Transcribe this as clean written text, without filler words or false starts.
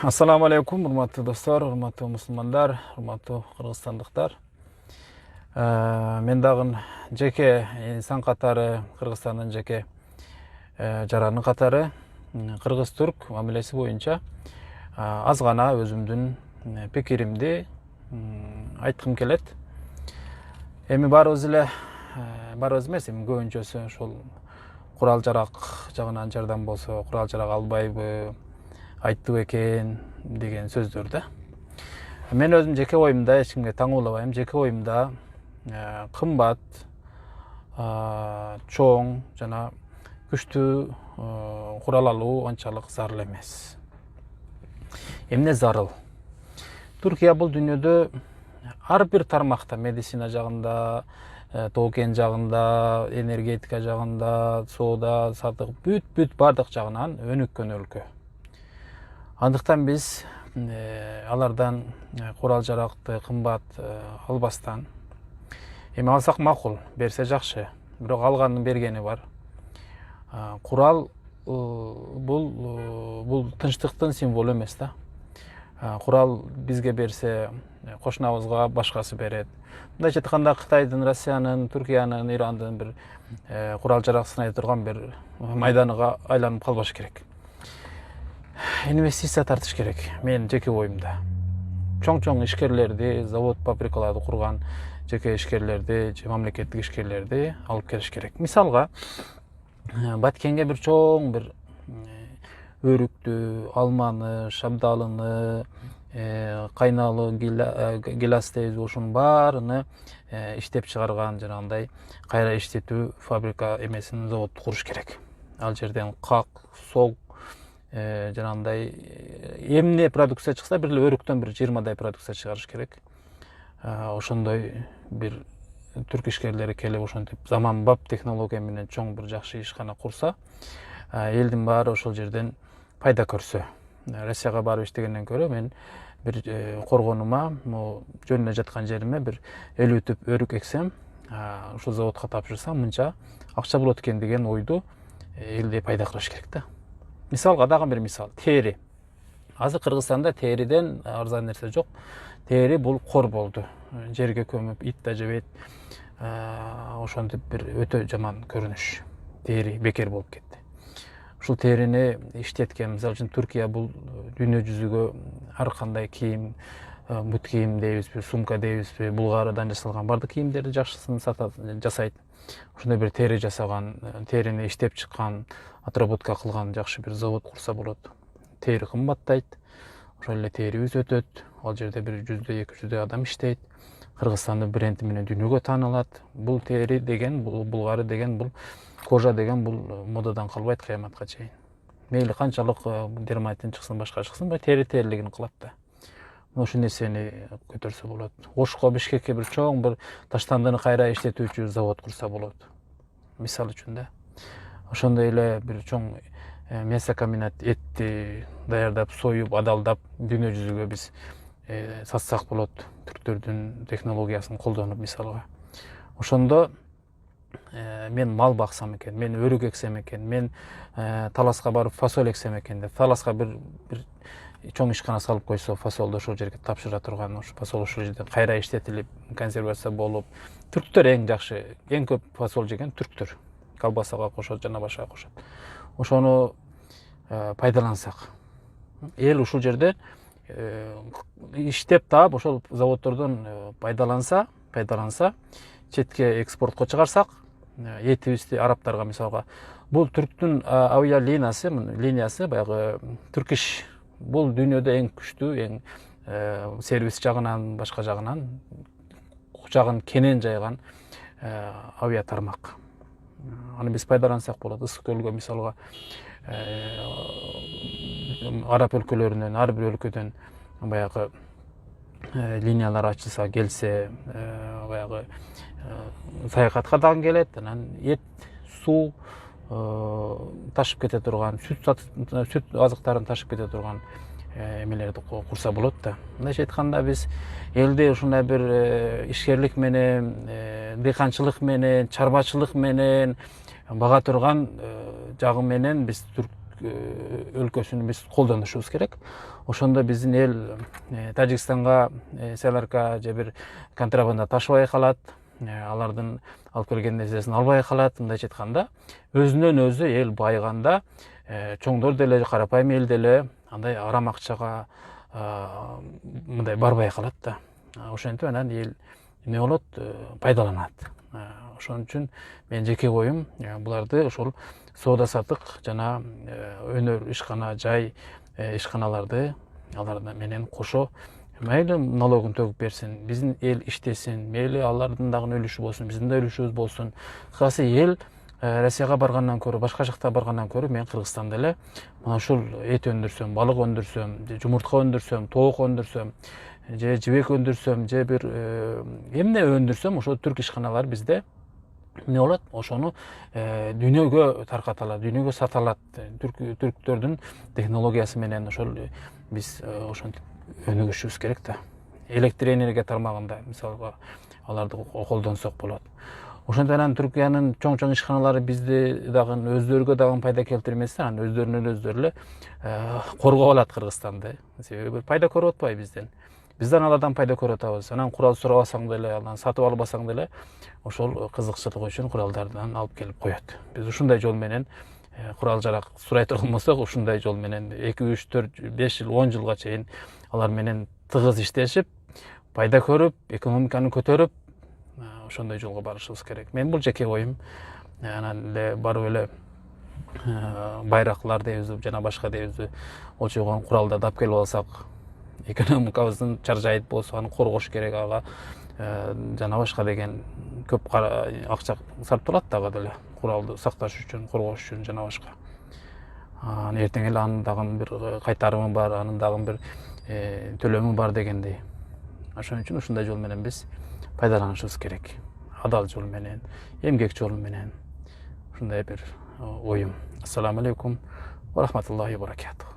Assalamu alaikum, hurmatly dostlar, hurmatly musulmanlar, hurmatly kırgızstandыктар. Men dagы jeke insan katары, Kırgızstandын jeke жаранын катары кыргыз-түрк мамилеси боюнча аз гана өзүмдүн пикиримди айткым келет. Эми баарыбыз эле баарыбыз эмес, көбүнчөсү ошол курал-жарак жагынан жардам болсо, курал-жарак албайбы, айттыбы экен деген сөздөр да. Мен өзүм жеке оюмда эч кимге таңуулабайм. Жеке оюмда кымбат, чоң жана күчтүү курал алуу анчалык зарыл эмес. Эмне зарыл? Түркия бул дүйнөдө ар бир тармакта, медицина жагында, тоо-кен жагында, энергетика жагында, соода, сатык, бүт бардык жагынан өнүккөн өлкө. Андыктан биз алардан курал-жаракты кымбат албастан, эми алсак макул, берсе жакшы, бирок алганын бергени бар. Курал бул тынчтыктын символу эмес да. Курал бизге берсе, кошунабызга башкасы берет. Мындайча айтканда Кытайдын, Россиянын, Түркиянын, Ирандын бир курал-жарак сынай турган бир майданыга айланып калбаш керек. Инвестиция тартыш керек. Мен жеке оюмда. Чоң ишкерлерди, завод, фабрикаларды курган жеке ишкерлерди, мамлекеттик ишкерлерди алып келиш керек. Мисалга, Баткенге бир чоң бир өрүктү, алманы, шабдалыны, кайналы, гилас дейбиз, ошонун баарыны иштеп чыгарган жанагындай кайра иштетүү фабрика эмесин, заводду куруш керек. Ал жерден как, сок, жанагындай эмне продукция чыкса, бир эле өрүктөн бир 20 продукция чыгарыш керек. Ошондой бир түрк ишкерлери келип ошентип заманбап технология менен чоң бир жакшы ишкана курса, элдин баары ошол жерден пайда көрсө. Россияга барып иштегенден көрө мен бир коргонума, жөнүнө жаткан жериме бир 50 түп өрүк эксем, ошол заводко тапшырсам, мынча акча болот экен деген ойду элде пайда кылыш керек да. Мисалга дагы бир мисал, тери. Азыр Кыргызстанда териден арзан нерсе жок. Тери бул кор болду. Жерге көмүп, ит да жебейт. Ошентип бир өтө жаман көрүнүш. Тери бекер болуп кетти. Ушул терини иштеткен, мисалы үчүн Түркия бул дүйнө жүзүгө ар кандай кийим, бут кийим дейбизби, сумка дейбизби, булгарыдан жасалган бардык кийимдерди жакшысын жасайт. Ошондой бир тери жасаган, терини иштеп чыккан, отработка кылган жакшы бир завод курса болот. Тери кымбаттайт, ошол эле терибиз өтөт. Ал жерде бир 100-200 адам иштейт. Кыргызстандын бренди менен дүйнөгө таанылат. Бул тери деген, бул булгары деген, бул кожа деген бул модадан калбайт кыяматка чейин. Мейли канчалык дерматин чыксын, башка чыксын, бул терилигин кылат да. Ошол нерсени көтөрсө болот. Ошко, Бишкекке бир чоң бир таштандыны кайра иштетүүчү завод курса болот. Мисалы үчүн да. Ошондой эле бир чоң мясокомбинат этти даярдап, союп, адалдап дүйнө жүзүгө биз сатсак болот. Түрктөрдүн технологиясын колдонуп мисалга. Ошондо мен мал баксам экен, мен өрүк эксем экен, мен таласка барып фасоль эксем экен деп, таласка бир чоң ишкана салып койсо, фасолду ошол жерге тапшыра турган, ошол фасол ошол жерде кайра иштетилип, консервация болуп, түрктөр эң жакшы, эң көп фасол жеген түрктөр. Колбасага кошот, жана башка кошот. Ошону пайдалансак, эл ушул жерде иштеп таап, ошол заводдордон пайдаланса, четке экспортко чыгарсак, этибизди арабтарга мисалга, бул түрктүн авиалиниясы, баягы Turkish, бул дүйнөдө эң күчтүү, эң сервис жагынан, башка жагынан жагын кенен жайган авиа тармак. Аны биз пайдалансак болот. Ысык көлгө мисалга араб өлкөлөрүнөн, ар бир өлкөдөн баягы линиялар ачылса, келсе, баягы саякатка дагы келет, анан эт, суу ташып кете турган, сүт азыктарын ташып кете турган эмелерди курса болот да. Мындайча айтканда биз элде ушундай бир ишкерлик менен, дыйканчылык менен, чарбачылык менен бага турган жагы менен биз өлкөсүн биз колдонушубуз керек. Ошондо биздин эл Тажикстанга СЛРК же бир контрабанда ташыбай калат, алардын алып келген нерсесин албай калат. Мындайча айтканда, өзүнөн өзү эл байыганда чоңдор деле, карапайым эл деле андай арам акчага мындай барбай калат да. Ошентип анан эл эме болот, пайдаланат. Ошон үчүн мен жеке оюм буларды ошол соода сатык жана өнөр ишкана, жай ишканаларды алар менен кошо мейли налогун төгүп берсин, биздин эл иштесин, мейли алардын дагы үлүшү болсун, биздин да үлүшүбүз болсун. Кысасы эл Россияга баргандан көрө, башка жакта баргандан көрө мен Кыргызстанда эле мына ушул эт өндүрсөм, балык өндүрсөм, жумуртка өндүрсөм, тоок өндүрсөм, же жибек өндүрсөм, же бир эмне өндүрсөм, ошо түрк ишканалар бизде эмне болот? Ошону дүйнөгө таркаталат, дүйнөгө саталат. Түрктөрдүн технологиясы менен ошол биз ошентип өнүгүшүбүз керек да. Электр энергия тармагында мисалга аларды колдонсок болот. Ошондой анан Түркиянын чоң ишканалары бизди дагы өздөрүгө дагы пайда келтирместен, анан өздөрүнөн өздөрү эле коргоп алат Кыргызстанды. Себеби пайда көрүп атпайбы бизден. Бизден алардан пайда көрүп атабыз. Анан курал сурабасаң деле, анан сатып албасаң деле ошол кызыкчылык үчүн куралдардан алып келип коет. Биз ушундай жол менен курал жарак сурай турган болсок, ушундай жол менен 2, 3, 4, 5 жыл, 10 жылга чейин алар менен тыгыз иштешип, пайда көрүп, экономиканы көтөрүп, ошондой жолго барышыбыз керек. Мен бул жеке оюм. Анан эле барып эле байраклар дейбиз жана башка дейбиз, олчойгон куралдарды алып келип алсак, экономикабыздын чаржайып болсо аны коргош керек, ага жана башка деген көп акча сарпталат дагы деле куралды сакташ үчүн, коргош үчүн жана башка. Эртең эле анын дагы бир кайтарымы бар, анын дагы бир төлөмү бар дегендей. Ошон үчүн ушундай жол менен биз пайдаланышыбыз керек. Адал жол менен, эмгек жол менен. Ушундай бир оюм. Ассаламу алейкум ва рахматуллахи ва баракатух.